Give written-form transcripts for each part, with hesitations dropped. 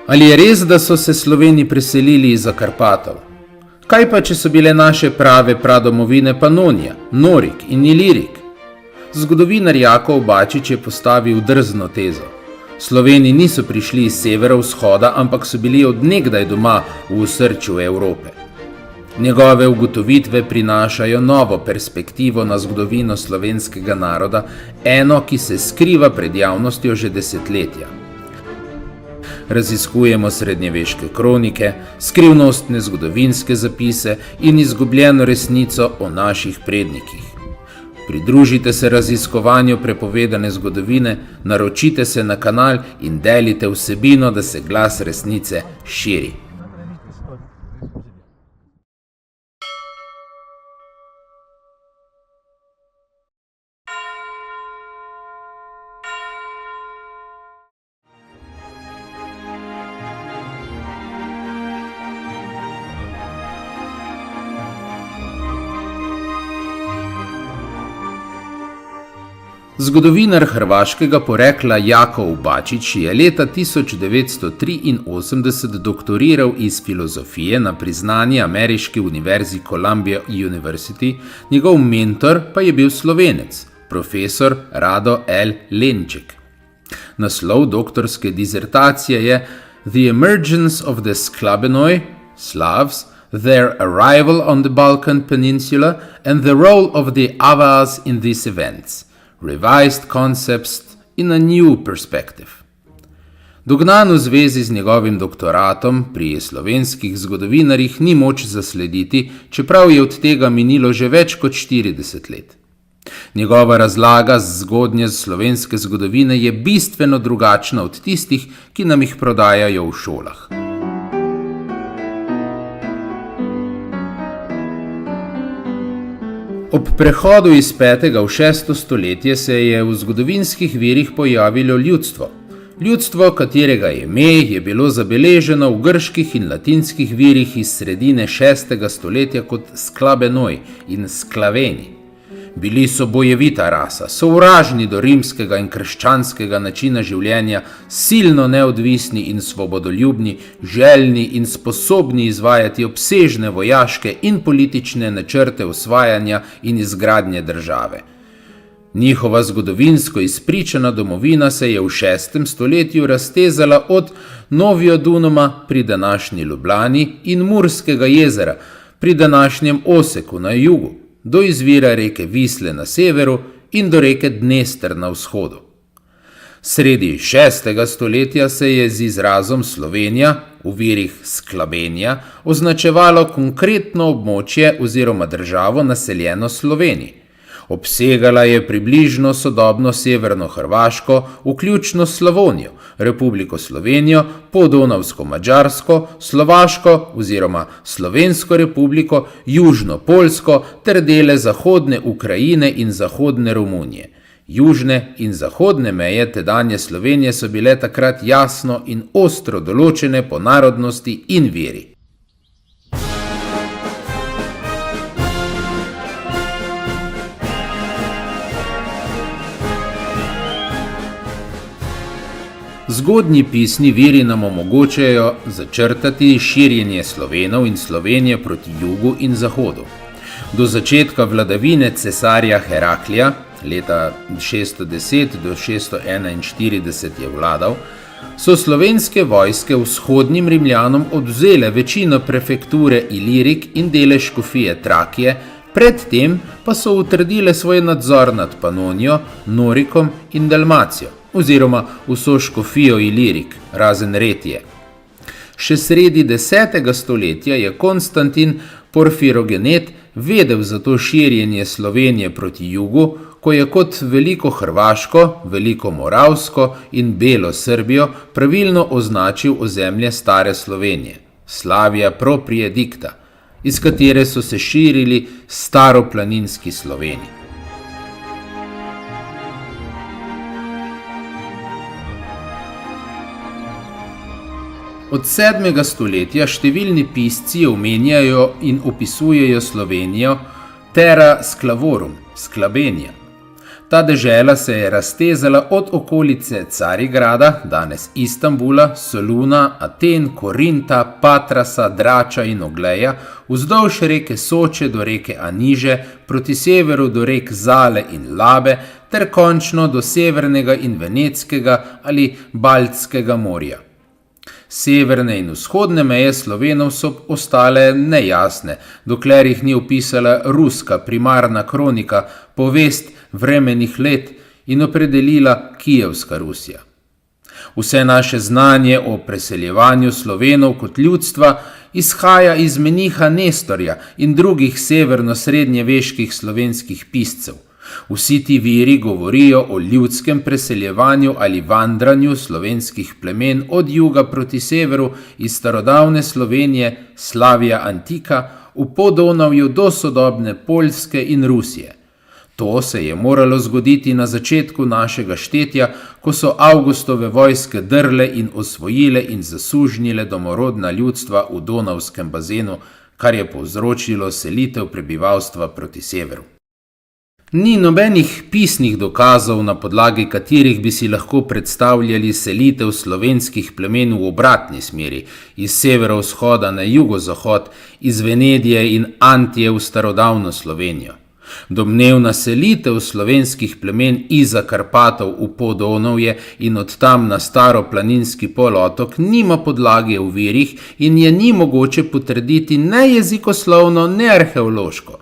Ali je res, da so se Sloveni preselili iz Karpatov? Kaj pa, če so bile naše prave pradomovine Panonija, Norik in Ilirik? Zgodovinar Jakov Bačič je postavil drzno tezo. Sloveni niso prišli iz severo-vzhoda, ampak so bili od nekdaj doma v osrčju Evrope. Njegove ugotovitve prinašajo novo perspektivo na zgodovino slovenskega naroda, eno, ki se skriva pred javnostjo že desetletja. Raziskujemo srednjeveške kronike, skrivnostne zgodovinske zapise in izgubljeno resnico o naših prednikih. Pridružite se raziskovanju prepovedane zgodovine, naročite se na kanal in delite vsebino, da se glas resnice širi. Zgodovinar hrvaškega porekla Jakov Bačič je leta 1983 doktoriral iz filozofije na priznani ameriški univerzi Columbia University, njegov mentor pa je bil Slovenec, profesor Rado L. Lenček. Naslov doktorske dizertacije je The Emergence of the Sklabenoi, Slavs, Their Arrival on the Balkan Peninsula and the Role of the Avars in these events. Revised Concepts in a New Perspective. Dognan v zvezi z njegovim doktoratom pri slovenskih zgodovinarjih ni moč zaslediti, čeprav je od tega minilo že več kot 40 let. Njegova razlaga z zgodnje slovenske zgodovine je bistveno drugačna od tistih, ki nam jih prodajajo v šolah. Ob prehodu iz 5. v 6. stoletje se je v zgodovinskih virih pojavilo ljudstvo. Ljudstvo, katerega ime je bilo zabeleženo v grških in latinskih virih iz sredine 6. stoletja kot Sklabenoi in Sklaveni. Bili so bojevita rasa, sovražni do rimskega in krščanskega načina življenja, silno neodvisni in svobodoljubni, željni in sposobni izvajati obsežne vojaške in politične načrte osvajanja in izgradnje države. Njihova zgodovinsko izpričana domovina se je v 6. stoletju raztezala od Novija Dunuma pri današnji Ljubljani in Murskega jezera pri današnjem Oseku na jugu, do izvira reke Visle na severu in do reke Dnester na vzhodu. Sredi 6. stoletja se je z izrazom Slovenija, v virih Sklabenija, označevalo konkretno območje oziroma državo naseljeno Sloveniji. Obsegala je približno sodobno severno Hrvaško, vključno Slavonijo, Republiko Slovenijo, Podonavsko Madžarsko, Slovaško oziroma Slovensko republiko, Južno Poljsko ter dele zahodne Ukrajine in zahodne Romunije. Južne in zahodne meje tedanje Slovenije so bile takrat jasno in ostro določene po narodnosti in veri. Zgodnji pisni viri nam omogočajo začrtati širjenje Slovenov in Slovenije proti jugu in zahodu. Do začetka vladavine cesarja Heraklija, leta 610 do 641 je vladal, so slovenske vojske vzhodnim Rimljanom odvzele večino prefekture Ilirik in dele škofije Trakije, predtem pa so utrdile svoj nadzor nad Panonijo, Norikom in Dalmacijo, oziroma vso škofijo Ilirik, razen Retije. Še sredi 10. stoletja je Konstantin Porfirogenet vedel za to širjenje Slovenije proti jugu, ko je kot Veliko Hrvaško, Veliko Moravsko in Belo Srbijo pravilno označil ozemlje stare Slovenije, Slavia proprie dicta, iz katere so se širili staroplaninski Sloveni. Od 7. stoletja številni pisci omenjajo in opisujejo Slovenijo terra Sclavorum, Sklabenija. Ta dežela se je raztezala od okolice Carigrada, danes Istanbula, Soluna, Aten, Korinta, Patrasa, Drača in Ogleja, vzdolž reke Soče do reke Aniže, proti severu do rek Zale in Labe, ter končno do severnega in Veneckega ali Baltskega morja. Severne in vzhodne meje Slovenov so ostale nejasne, dokler jih ni opisala ruska primarna kronika, povest vremenih let in opredelila Kijevska Rusija. Vse naše znanje o preseljevanju Slovenov kot ljudstva izhaja iz meniha Nestorja in drugih severno-srednjeveških slovenskih piscev. Vsi ti viri govorijo o ljudskem preseljevanju ali vandranju slovenskih plemen od juga proti severu iz starodavne Slovenije, Slavija Antika, v Podonavju do sodobne Poljske in Rusije. To se je moralo zgoditi na začetku našega štetja, ko so Avgustove vojske drle in osvojile in zasužnjile domorodna ljudstva v Donavskem bazenu, kar je povzročilo selitev prebivalstva proti severu. Ni nobenih pisnih dokazov, na podlagi katerih bi si lahko predstavljali selitev slovenskih plemen v obratni smeri, iz severovzhoda na jugozahod, iz Venedije in Antije v starodavno Slovenijo. Domnevna selitev slovenskih plemen izza Karpatov v Podonavje in od tam na staroplaninski polotok nima podlage v virih in je ni mogoče potrditi ne jezikoslovno, ne arheološko.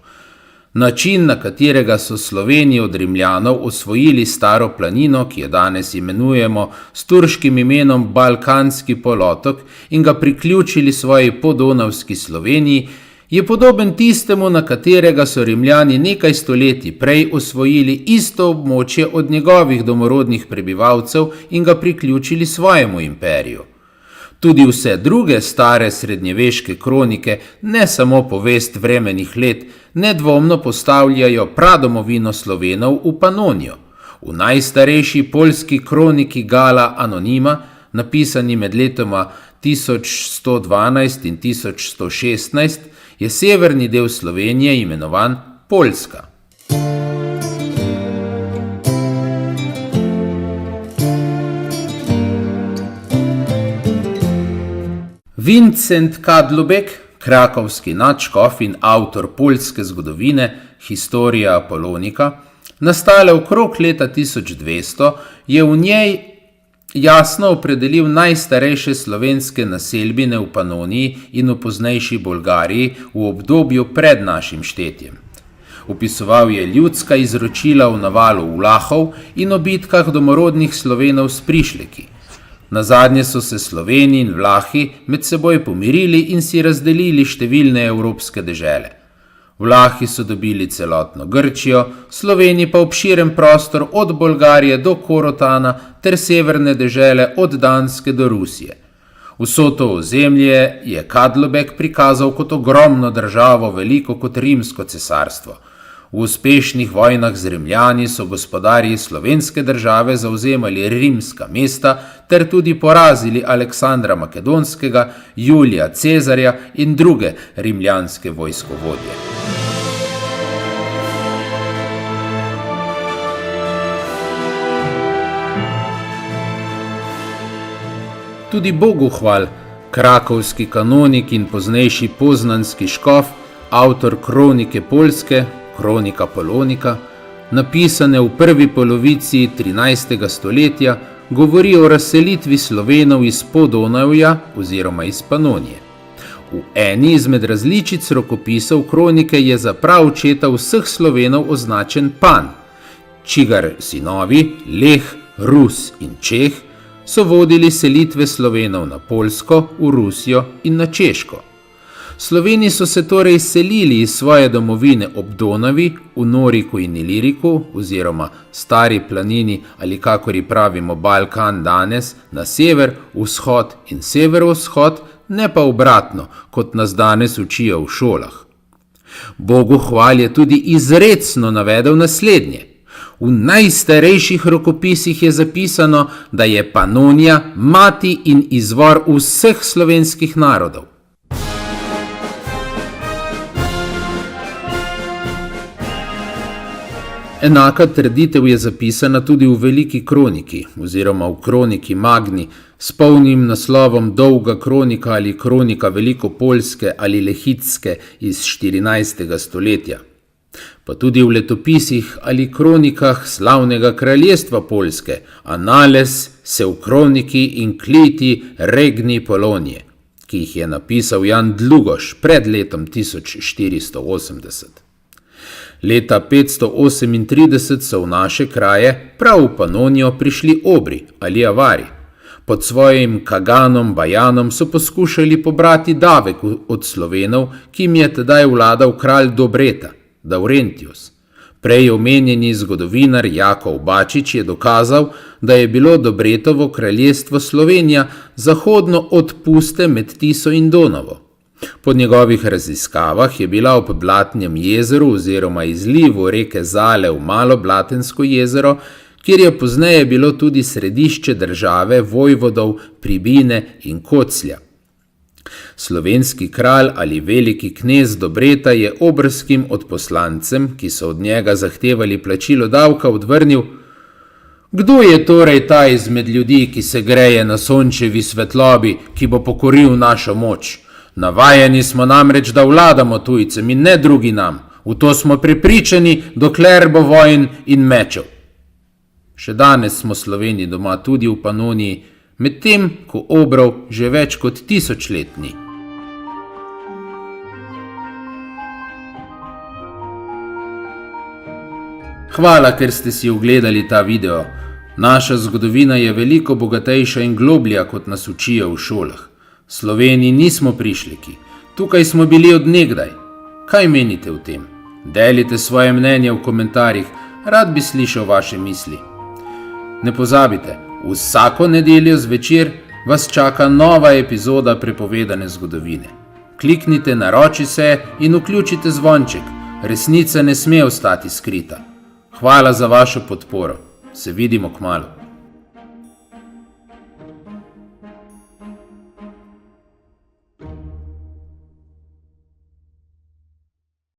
Način, na katerega so Sloveni od Rimljanov osvojili staro planino, ki jo danes imenujemo s turškim imenom Balkanski polotok in ga priključili svoji podonavski Sloveniji, je podoben tistemu, na katerega so Rimljani nekaj stoletij prej osvojili isto območje od njegovih domorodnih prebivalcev in ga priključili svojemu imperiju. Tudi vse druge stare srednjeveške kronike, ne samo povest vremenih let, nedvomno postavljajo pradomovino Slovenov v Panonijo. V najstarejši poljski kroniki Gala Anonima, napisani med letoma 1112 in 1116, je severni del Slovenije imenovan Poljska. Vincent Kadlubek, krakovski nadškof in avtor poljske zgodovine Historia Apolonika, nastala okrog leta 1200, je v njej jasno opredelil najstarejše slovenske naselbine v Panoniji in v poznejši Bolgariji v obdobju pred našim štetjem. Opisoval je ljudska izročila v navalu Vlahov in o bitkah domorodnih Slovenov s prišleki. Nazadnje so se Sloveni in Vlahi med seboj pomirili in si razdelili številne evropske dežele. Vlahi so dobili celotno Grčijo, Sloveni pa obširen prostor od Bolgarije do Korotana ter severne dežele od Danske do Rusije. Vso to ozemlje je Kadlubek prikazal kot ogromno državo, veliko kot rimsko cesarstvo. V uspešnih vojnah z Rimljani so gospodarji slovenske države zavzemali rimska mesta ter tudi porazili Aleksandra Makedonskega, Julija Cezarja in druge rimljanske vojskovodje. Tudi Boguhval, krakovski kanonik in poznejši poznanski škof, avtor kronike Poljske, Kronika Polonika, napisane v prvi polovici 13. stoletja, govori o razselitvi Slovenov iz Podonavja oziroma iz Panonije. V eni izmed različic rokopisov kronike je za praočeta vseh Slovenov označen Pan, čigar sinovi Leh, Rus in Čeh so vodili selitve Slovenov na Poljsko, v Rusijo in na Češko. Sloveni so se torej selili iz svoje domovine ob Donavi, v Noriku in Iliriku oziroma Stari planini ali kakor pravimo Balkan danes, na sever, vzhod in severovzhod, ne pa obratno, kot nas danes učijo v šolah. Boguhval je tudi izrecno navedel naslednje. V najstarejših rokopisih je zapisano, da je Panonija mati in izvor vseh slovenskih narodov. Enaka trditev je zapisana tudi v Veliki kroniki oziroma v Kroniki Magni s polnim naslovom Dolga kronika ali Kronika Velikopolske ali Lehitske iz 14. stoletja. Pa tudi v letopisih ali kronikah slavnega kraljestva Poljske Annales Seukroniki in Kliti Regni Polonije, ki jih je napisal Jan Dlugoš pred letom 1480. Leta 538 so v naše kraje, prav v Panonijo, prišli Obri ali Avari. Pod svojim Kaganom Bajanom so poskušali pobrati davek od Slovenov, ki jim je tedaj vladal kralj Dobreta, Laurentius. Prej omenjeni zgodovinar Jakov Bačič je dokazal, da je bilo Dobretovo kraljestvo Slovenija zahodno od Puste med Tiso in Donavo. Po njegovih raziskavah je bila ob Blatnjem jezeru oziroma izlivu reke Zale v Malo Blatensko jezero, kjer je pozneje bilo tudi središče države vojvodov Pribine in Koclja. Slovenski kralj ali veliki knez Dobreta je obrskim odposlancem, ki so od njega zahtevali plačilo davka, odvrnil: "Kdo je torej ta izmed ljudi, ki se greje na sončevi svetlobi, ki bo pokoril našo moč? Navajeni smo namreč, da vladamo tujcem in ne drugi nam. V to smo prepričani, dokler bo vojn in mečev." Še danes smo Sloveni doma tudi v Panoniji, medtem ko Obrov že več kot 1000 let ni. Hvala, ker ste si ogledali ta video. Naša zgodovina je veliko bogatejša in globlja, kot nas učijo v šolah. Sloveniji nismo prišleki, tukaj smo bili od nekdaj. Kaj menite o tem? Delite svoje mnenje v komentarjih, rad bi slišal vaše misli. Ne pozabite, vsako nedeljo zvečer vas čaka nova epizoda prepovedane zgodovine. Kliknite naroči se in vključite zvonček, resnica ne sme ostati skrita. Hvala za vašo podporo, se vidimo kmalu.